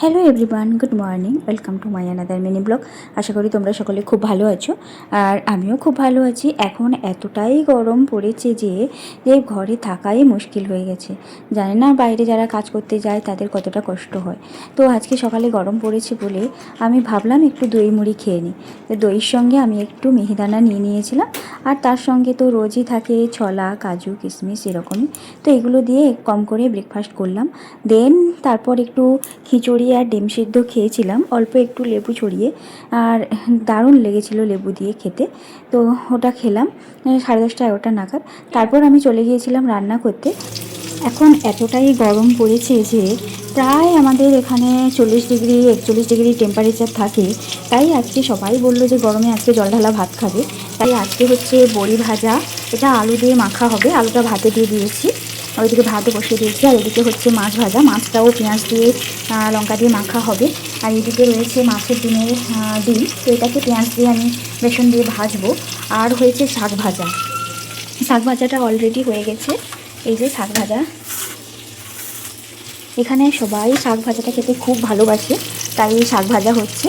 Hello everyone, good morning, welcome to my another mini blog. আশা করি তোমরা সকলে খুব ভালো আছো আর আমিও খুব ভালো আছি। এখন এতটাই গরম পড়েছে যে ঘরে থাকাই মুশকিল হয়ে গেছে। জানি না বাইরে যারা কাজ করতে যায় তাদের কতটা কষ্ট হয়। তো আজকে সকালে গরম পড়েছে বলে আমি ভাবলাম একটু দই মুড়ি খেয়ে নিই। তো দইয়ের সঙ্গে আমি একটু মিহিদানা নিয়ে নিয়েছিলাম আর তার সঙ্গে তো রোজই থাকে ছোলা, কাজু, কিশমিশ এরকমই। তো এগুলো দিয়ে কম করে ব্রেকফাস্ট করলাম। দেন তারপর একটু খিচুড়ি আর ডিম সিদ্ধ খেয়েছিলাম, অল্প একটু লেবু ছড়িয়ে। আর দারুণ লেগেছিল লেবু দিয়ে খেতে। তো ওটা খেলাম 10:30-11টা নাগাদ। তারপর আমি চলে গিয়েছিলাম রান্না করতে। এখন এতটাই গরম পড়েছে যে প্রায় আমাদের এখানে 40-41 টেম্পারেচার থাকে। তাই আজকে সবাই বললো যে গরমে আজকে জল ঢালা ভাত খাবে। তাই আজকে হচ্ছে বড়ি ভাজা, এটা আলু দিয়ে মাখা হবে। আলুটা ভাতে দিয়ে দিয়েছি, ওইদিকে ভাতও বসিয়ে দিয়েছি। আর এদিকে হচ্ছে মাছ ভাজা, মাছটাও পেঁয়াজ দিয়ে লঙ্কা দিয়ে মাখা হবে। আর এদিকে রয়েছে মাছের ডিমের ডিম, তো এটাকে পেঁয়াজ দিয়ে আমি বেসন দিয়ে ভাজবো। আর হয়েছে শাক ভাজা, শাক ভাজাটা অলরেডি হয়ে গেছে। এই যে শাক ভাজা, এখানে সবাই শাক ভাজাটা খেতে খুব ভালোবাসে, তাই শাক ভাজা হচ্ছে।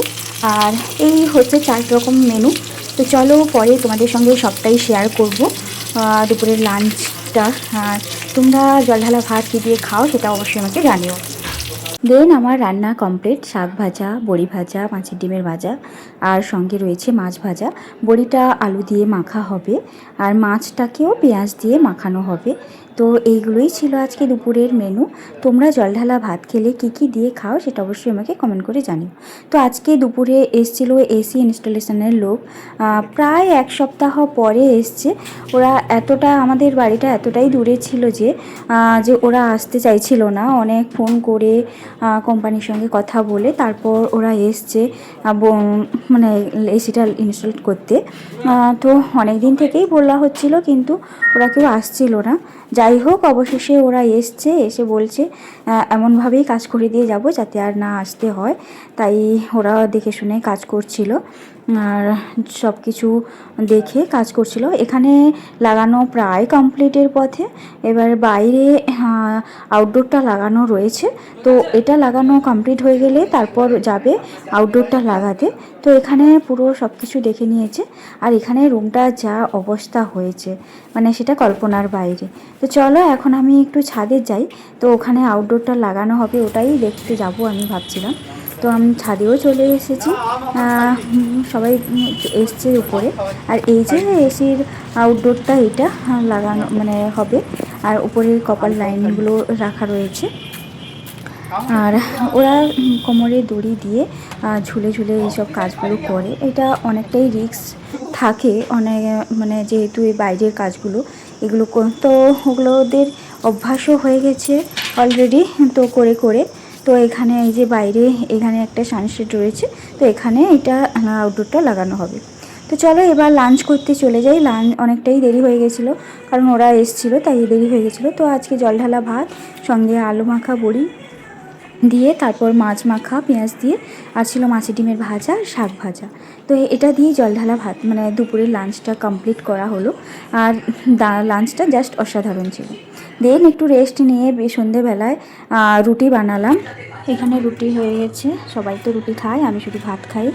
আর এই হচ্ছে 4 রকম মেনু। তো চলো পরে তোমাদের সঙ্গে সবটাই শেয়ার করব। দুপুরের লাঞ্চটা, তোমরা জলঢালা ভাত কী দিয়ে খাও সেটা অবশ্যই আমাকে জানিও। দেন আমার রান্না কমপ্লিট। শাক ভাজা, বড়ি ভাজা, মাছের ডিমের ভাজা, আর সঙ্গে রয়েছে মাছ ভাজা। বড়িটা আলু দিয়ে মাখা হবে আর মাছটাকেও পেঁয়াজ দিয়ে মাখানো হবে। তো এইগুলোই ছিল আজকে দুপুরের মেনু। তোমরা জলঢালা ভাত খেলে কী কী দিয়ে খাও সেটা অবশ্যই আমাকে কমেন্ট করে জানিও। তো আজকে দুপুরে এসেছিলো এসি ইনস্টলেশনের লোক, প্রায় 1 সপ্তাহ পরে এসছে। ওরা আমাদের বাড়িটা এতটাই দূরে ছিল যে ওরা আসতে চাইছিল না। অনেক ফোন করে কোম্পানির সঙ্গে কথা বলে তারপর ওরা এসছে মানে এসিটা ইনস্টল করতে। তো অনেক দিন থেকেই বলা হচ্ছিল কিন্তু ওরা কেউ আসছিল না। যাই হোক, অবশেষে ওরা এসে বলছে এমনভাবেই কাজ করে দিয়ে যাব যাতে আর না আসতে হয়। তাই ওরা দেখে শুনে কাজ করছিল আর সব কিছু দেখে কাজ করছিল। এখানে লাগানো প্রায় কমপ্লিটের পথে। এবার বাইরে আউটডোরটা লাগানো রয়েছে। তো এটা লাগানো কমপ্লিট হয়ে গেলে তারপর যাবে আউটডোরটা লাগাতে। তো এখানে পুরো সব কিছু দেখে নিয়েছে। আর এখানে রুমটা যা অবস্থা হয়েছে মানে সেটা কল্পনার বাইরে। তো চলো এখন আমি একটু ছাদে যাই। তো ওখানে আউটডোরটা লাগানো হবে, ওটাই দেখতে যাব আমি ভাবছিলাম। তো আমি ছাদেও চলে এসেছি, সবাই এসছে উপরে। আর এই যে এসির আউটডোরটা এটা লাগানো মানে হবে। আর উপরে কপার লাইনগুলো রাখা রয়েছে। আর ওরা কোমরে দড়ি দিয়ে ঝুলে ঝুলে এইসব কাজগুলো করে। এটা অনেকটাই রিস্ক থাকে অনেক, মানে যেহেতু এই বাইরের কাজগুলো এগুলো তো ওগুলো ওদের অভ্যাসও হয়ে গেছে অলরেডি, তো করে করে। তো এখানে এই যে বাইরে এখানে একটা সানশেড রয়েছে, তো এখানে এটা আউটডোরটা লাগানো হবে। তো চলো এবার লাঞ্চ করতে চলে যাই। অনেকটাই দেরি হয়ে গেছিলো কারণ ওরা এসেছিলো, তাই দেরি হয়ে গেছিলো। তো আজকে জলঢালা ভাত সঙ্গে আলু মাখা বড়ি দিয়ে, তারপর মাছ মাখা পেঁয়াজ দিয়ে, আর ছিল মাছের ডিমের ভাজা, শাক ভাজা। তো এটা দিয়ে জলঢালা ভাত মানে দুপুরের লাঞ্চটা কমপ্লিট করা হলো। আর লাঞ্চটা জাস্ট অসাধারণ ছিল। দেন একটু রেস্ট নিয়ে সন্ধেবেলায় রুটি বানালাম। এখানে রুটি হয়ে গেছে, সবাই তো রুটি খায়, আমি শুধু ভাত খাই,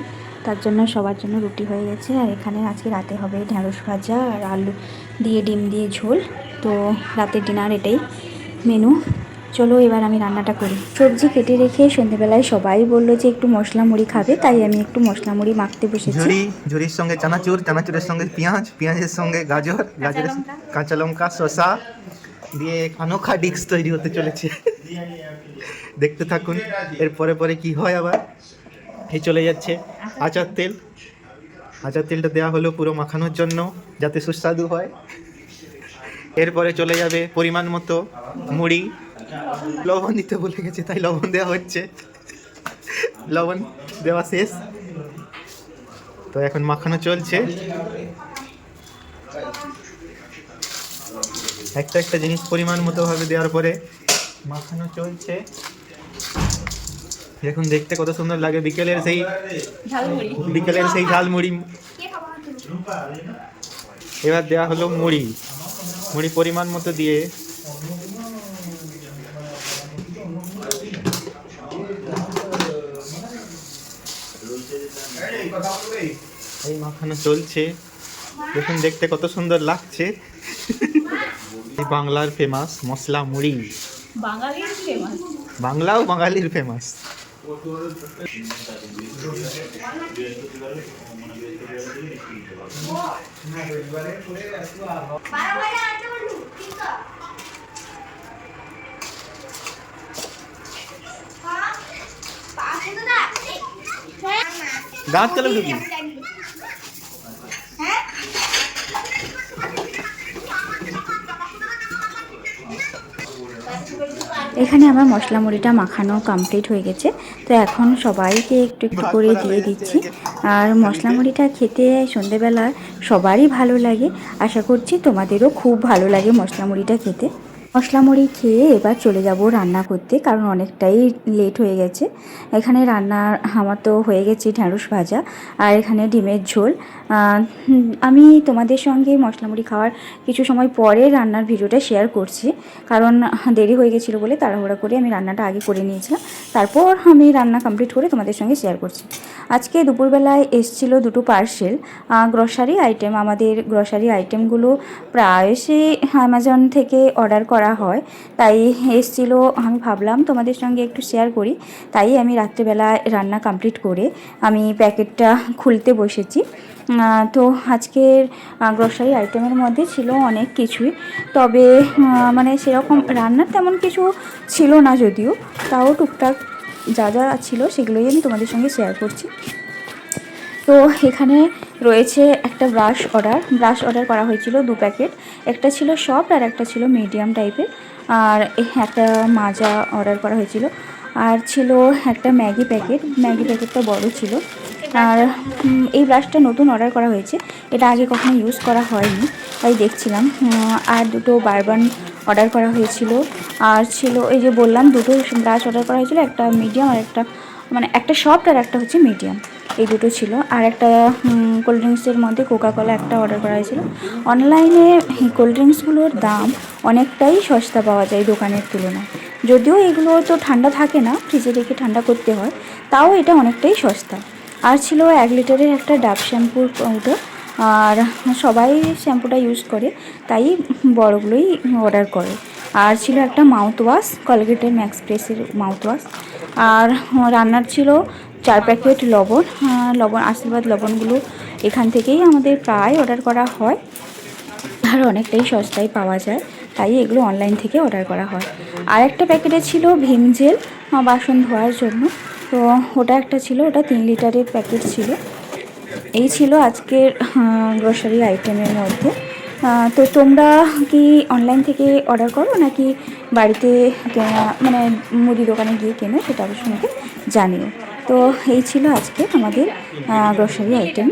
তার জন্য সবার জন্য রুটি হয়ে গেছে। আর এখানে আজকে রাতে হবে ঢ্যাঁড়স ভাজা আর আলু দিয়ে ডিম দিয়ে ঝোল। তো রাতের ডিনার এটাই মেনু। চলো এবার আমি রান্নাটা করি। সবজি কেটে রেখে সন্ধ্যেবেলায় সবাই বললো যে একটু মশলা মুড়ি খাবে, তাই আমি একটু মশলা মুড়ি মাখতে বসেছি। ঝুরির সঙ্গে চানাচুর, চানাচুরের সঙ্গে পেঁয়াজ, পেঁয়াজের সঙ্গে গাজর, গাজরের কাঁচা লঙ্কা, শসা দিয়ে অনোখা ডিশ তৈরি হতে চলেছে। দেখতে থাকুন এর পরে পরে কি হয়। আবার এই চলে যাচ্ছে আচার তেল। আচার তেলটা দেওয়া হলো পুরো মাখানোর জন্য যাতে সুস্বাদু হয়। এরপরে চলে যাবে পরিমাণ মতো মুড়ি। লবণ দিতে ভুলে গেছে তাই লবণ দেওয়া হচ্ছে। লবণ দেওয়া শেষ, তো এখন মাখানো চলছে। একটা একটা জিনিস পরিমাণ মতো ভাবে দেওয়ার পরে মাখানো চলছে। এখন দেখতে কত সুন্দর লাগে বিকেলের সেই ঝালমুড়ি। এবার দেওয়া হলো মুড়ি পরিমাণ মতো দিয়ে এই মাখানো চলছে, দেখুন দেখতে কত সুন্দর লাগছে। এই বাংলার ফেমাস মশলা মুড়ি, বাংলাও বাঙালির ফেমাস। দাঁত চলে ঢুকি। এখানে আমার মশলা মুড়িটা মাখানো কমপ্লিট হয়ে গেছে। তো এখন সবাইকে একটু একটু করে দিয়ে দিচ্ছি। আর মশলা মুড়িটা খেতে সন্ধেবেলা সবারই ভালো লাগে, আশা করছি তোমাদেরও খুব ভালো লাগে মশলা মুড়িটা খেতে। মশলা মুড়ি খেয়ে এবার চলে যাব রান্না করতে, কারণ অনেকটাই লেট হয়ে গেছে। এখানে রান্নার আমার তো হয়ে গেছে ঢ্যাঁড়স ভাজা, আর এখানে ডিমের ঝোল। আমি তোমাদের সঙ্গে মশলা মুড়ি খাওয়ার কিছু সময় পরে রান্নার ভিডিওটা শেয়ার করছি, কারণ দেরি হয়ে গেছিলো বলে তাড়াহুড়া করে আমি রান্নাটা আগে করে নিয়েছিলাম। তারপর আমি রান্না কমপ্লিট করে তোমাদের সঙ্গে শেয়ার করছি। আজকে দুপুরবেলায় এসেছিলো দুটো পার্সেল গ্রসারি আইটেম। আমাদের গ্রসারি আইটেমগুলো প্রায়শই অ্যামাজন থেকে অর্ডার করা হয়, তাই এসেছিলো। আমি ভাবলাম তোমাদের সঙ্গে একটু শেয়ার করি, তাই আমি রাত্রেবেলায় রান্না কমপ্লিট করে আমি প্যাকেটটা খুলতে বসেছি। তো আজকের গ্রসারি আইটেমের মধ্যে ছিল অনেক কিছুই, তবে মানে সেরকম রান্নার তেমন কিছু ছিল না, যদিও তাও টুকটাক যা যা ছিল সেগুলোই আমি তোমাদের সঙ্গে শেয়ার করছি। তো এখানে রয়েছে একটা ব্রাশ অর্ডার করা হয়েছিল 2 প্যাকেট। একটা ছিল সফট আর একটা ছিল মিডিয়াম টাইপের, আর একটা মাজা অর্ডার করা হয়েছিল, আর ছিল একটা ম্যাগি প্যাকেটটা বড় ছিল। আর এই ব্রাশটা নতুন অর্ডার করা হয়েছে, এটা আগে কখনো ইউজ করা হয়নি, তাই দেখছিলাম। আর দুটো বারবান অর্ডার করা হয়েছিল, আর ছিল এই যে বললাম দুটো ব্রাশ অর্ডার করা হয়েছিল, একটা মিডিয়াম আর একটা মানে একটা সফট আর একটা হচ্ছে মিডিয়াম, এই দুটো ছিল। আর একটা কোল্ড ড্রিঙ্কসের মধ্যে কোকা কোলা একটা অর্ডার করা হয়েছিল। অনলাইনে কোল্ড ড্রিঙ্কসগুলোর দাম অনেকটাই সস্তা পাওয়া যায় দোকানের তুলনায়, যদিও এগুলো তো ঠান্ডা থাকে না, ফ্রিজে রেখে ঠান্ডা করতে হয়, তাও এটা অনেকটাই সস্তা। আর ছিল 1 লিটারের একটা ডাব শ্যাম্পুর পাউডার, আর সবাই শ্যাম্পুটা ইউজ করে তাই বড়গুলোই অর্ডার করে। আর ছিল একটা মাউথ ওয়াশ, কলগেটের ম্যাক্স প্রেসের মাউথ ওয়াশ। আর রান্নার ছিল 4 প্যাকেট লবণ আশীর্বাদ লবণগুলো এখান থেকেই আমাদের প্রায় অর্ডার করা হয়, আর অনেকটাই সস্তায় পাওয়া যায়, তাই এগুলো অনলাইন থেকে অর্ডার করা হয়। আর একটা প্যাকেটে ছিল ভিম জেল বাসন ধোয়ার জন্য, তো ওটা একটা ছিল, ওটা 3 লিটারের প্যাকেট ছিল। এই ছিল আজকের গ্রসারি আইটেমের মধ্যে। তো তোমরা কি অনলাইন থেকে অর্ডার করো নাকি বাড়িতে মানে মুদি দোকানে গিয়ে কেনো, সেটা অবশ্যই আমাকে জানিও। তো এই ছিল আজকে আমাদের গ্রসারি আইটেম।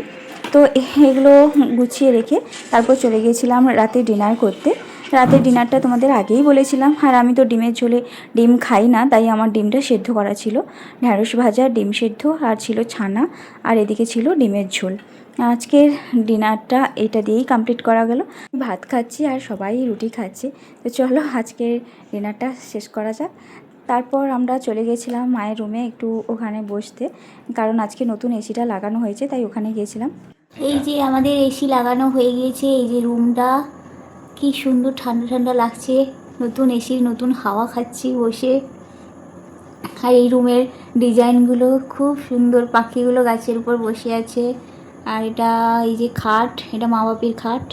তো এগুলো গুছিয়ে রেখে তারপর চলে গিয়েছিলাম রাতে ডিনার করতে। রাতের ডিনারটা তোমাদের আগেই বলেছিলাম, আর আমি তো ডিমের ঝোলে ডিম খাই না, তাই আমার ডিমটা সেদ্ধ করা ছিল, ঢ্যাঁড়স ভাজা, ডিম সেদ্ধ, আর ছিল ছানা, আর এদিকে ছিল ডিমের ঝোল। আজকের ডিনারটা এটা দিয়েই কমপ্লিট করা গেল। ভাত খাচ্ছি আর সবাই রুটি খাচ্ছে। তো চলো আজকের ডিনারটা শেষ করা যাক। তারপর আমরা চলে গেছিলাম মায়ের রুমে একটু ওখানে বসতে, কারণ আজকে নতুন এসিটা লাগানো হয়েছে, তাই ওখানে গিয়েছিলাম। এই যে আমাদের এসি লাগানো হয়ে গিয়েছে, এই যে রুমটা কি সুন্দর ঠান্ডা ঠান্ডা লাগছে, নতুন এসির নতুন হাওয়া খাচ্ছি বসে। আর এই রুমের ডিজাইনগুলো খুব সুন্দর, পাখিগুলো গাছের উপর বসে আছে। আর এটা এই যে খাট, এটা মা বাপির খাট,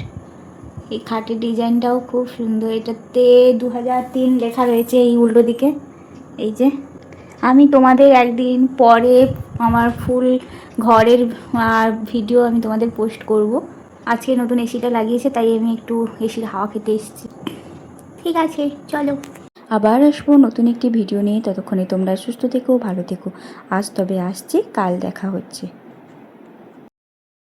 এই খাটের ডিজাইনটাও খুব সুন্দর। এটাতে 2003 লেখা রয়েছে এই উল্টো দিকে। এই যে আমি তোমাদের একদিন পরে আমার ফুল ঘরের ভিডিও আমি তোমাদের পোস্ট করব। আজকে নতুন এসিটা লাগিয়েছে, তাই আমি একটু এসির হাওয়া খেতে এসেছি। ঠিক আছে, চলো আবার আসবো নতুন একটি ভিডিও নিয়ে। ততক্ষণে তোমরা সুস্থ থেকো, ভালো থেকো। আজ তবে আসছি, কাল দেখা হচ্ছে।